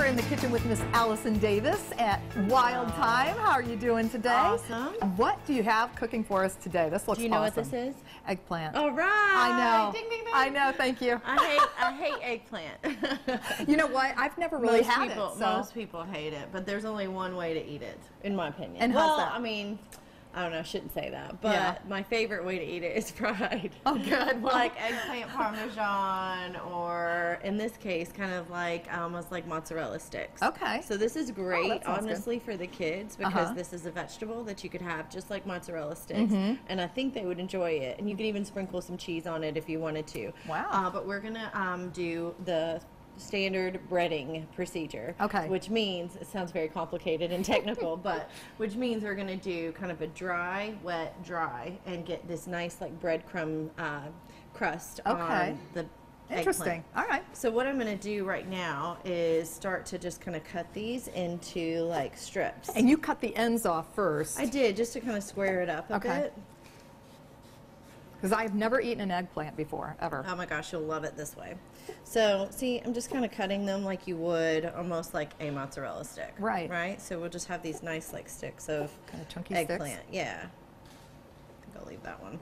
in the kitchen with Miss Allison Davis at Wild Thyme. How are you doing today? Awesome. What do you have cooking for us today? This looks awesome. Do you know what this is? Eggplant. All right. I know. Ding, ding, ding. I know. Thank you. I hate eggplant. You know what? I've never really had it. So. Most people hate it, but there's only one way to eat it, in my opinion. And how's that? I mean, I don't know, I shouldn't say that, but Yeah. my favorite way to eat it is fried. Oh, good. Well, Like eggplant parmesan, or in this case, kind of like almost like mozzarella sticks. Okay. So this is great, that sounds honestly, for the kids, because this is a vegetable that you could have just like mozzarella sticks, and I think they would enjoy it. And you could even sprinkle some cheese on it if you wanted to. Wow. But we're gonna do the standard breading procedure. Okay. Which means, it sounds very complicated and technical, but which means we're going to do kind of a dry, wet, dry, and get this nice like breadcrumb crust on the Interesting. eggplant. All right. So what I'm going to do right now is start to just kind of cut these into like strips. And you cut the ends off first. I did, just to kind of square it up a bit. Because I've never eaten an eggplant before, ever. Oh my gosh, you'll love it this way. So, see, I'm just kind of cutting them like you would almost like a mozzarella stick. Right. Right? So we'll just have these nice like sticks of Kind of chunky eggplant. sticks. Yeah. I think I'll leave that one.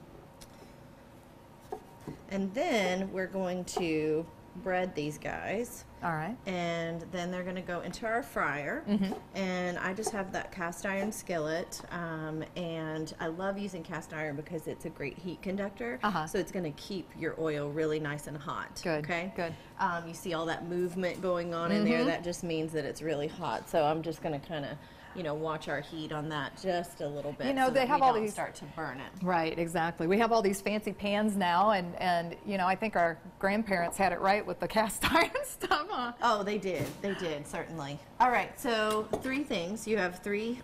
And then we're going to bread these guys. All right. And then they're going to go into our fryer. And I just have that cast iron skillet. And I love using cast iron because it's a great heat conductor. So it's going to keep your oil really nice and hot. Good. Okay. Good. You see all that movement going on in there. That just means that it's really hot. So I'm just going to kind of, you know, watch our heat on that just a little bit. You know, so they that have we all don't these start to burn it. Right, exactly. We have all these fancy pans now, and you know, I think our grandparents had it right with the cast iron stuff, huh? Oh, they did, certainly. All right, so 3 things. You have 3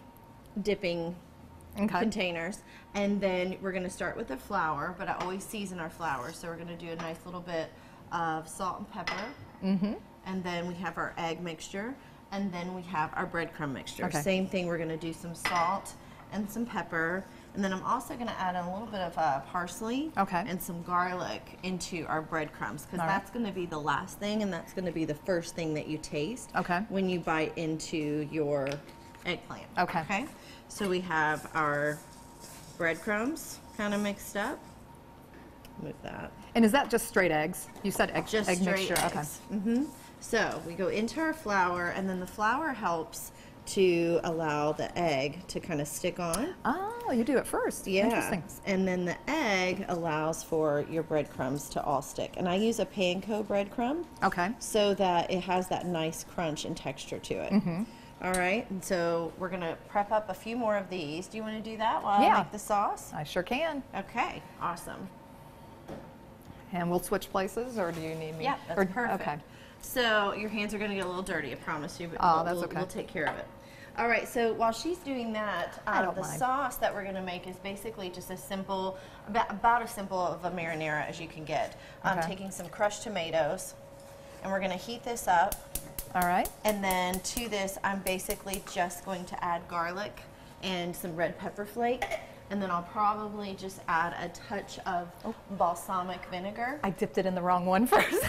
dipping containers, and then we're going to start with the flour, but I always season our flour, so we're going to do a nice little bit of salt and pepper, and then we have our egg mixture, and then we have our breadcrumb mixture. Same thing, we're going to do some salt and some pepper, and then I'm also going to add in a little bit of parsley and some garlic into our breadcrumbs, because that's going to be the last thing, and that's going to be the first thing that you taste when you bite into your eggplant. Okay. So we have our breadcrumbs kind of mixed up. Move that. And is that just straight eggs? You said egg mixture. Eggs. So we go into our flour, and then the flour helps to allow the egg to kind of stick on. Oh, you do it first. Yeah. Interesting. And then the egg allows for your breadcrumbs to all stick. And I use a panko breadcrumb. So that it has that nice crunch and texture to it. All right, and so we're gonna prep up a few more of these. Do you want to do that while I make the sauce? I sure can. Okay, awesome. And we'll switch places, or do you need me? Yeah, that's perfect. Okay. So your hands are going to get a little dirty, I promise you, but we'll take care of it. All right, so while she's doing that, the sauce that we're going to make is basically just a simple, about as simple of a marinara as you can get. I'm taking some crushed tomatoes, and we're going to heat this up. All right. And then to this, I'm basically just going to add garlic and some red pepper flake. And then I'll probably just add a touch of balsamic vinegar. I dipped it in the wrong one first.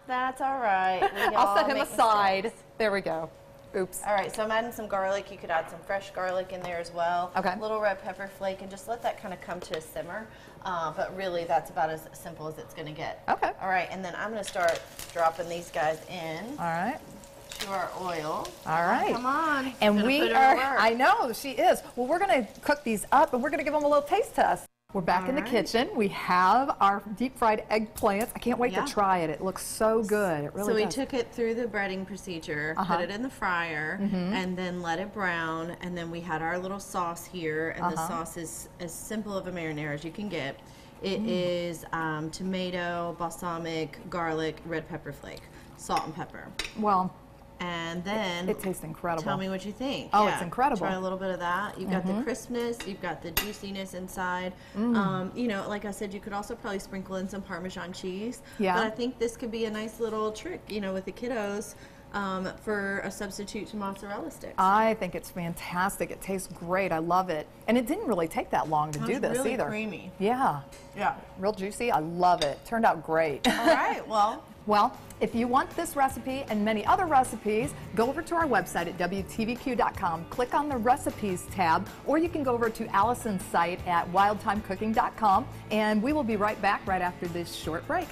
That's all right. I'll set him aside. Mistakes. There we go. Oops. All right, so I'm adding some garlic. You could add some fresh garlic in there as well. Okay. A little red pepper flake, and just let that kind of come to a simmer. But really, that's about as simple as it's going to get. Okay. All right, and then I'm going to start dropping these guys in. All right. To our oil. All right. Come on. And we are, I know, she is. Well, we're going to cook these up, and we're going to give them a little taste test. We're back in the kitchen. We have our deep fried eggplants. I can't wait to try it. It looks so good. It really does. So we took it through the breading procedure, put it in the fryer, and then let it brown. And then we had our little sauce here, and the sauce is as simple of a marinara as you can get. It is tomato, balsamic, garlic, red pepper flake, salt and pepper. Well, and then it tastes incredible. Tell me what you think. Oh, it's incredible. Try a little bit of that. You've got the crispness, you've got the juiciness inside. You know, like I said, you could also probably sprinkle in some Parmesan cheese. Yeah. But I think this could be a nice little trick, you know, with the kiddos. for a substitute to mozzarella sticks. I think it's fantastic. It tastes great. I love it. And it didn't really take that long to do this really either. Creamy. Yeah. Yeah. Real juicy. I love it. Turned out great. All right. Well, if you want this recipe and many other recipes, go over to our website at WTVQ.com, click on the recipes tab, or you can go over to Allison's site at wildtimecooking.com, and we will be right back right after this short break.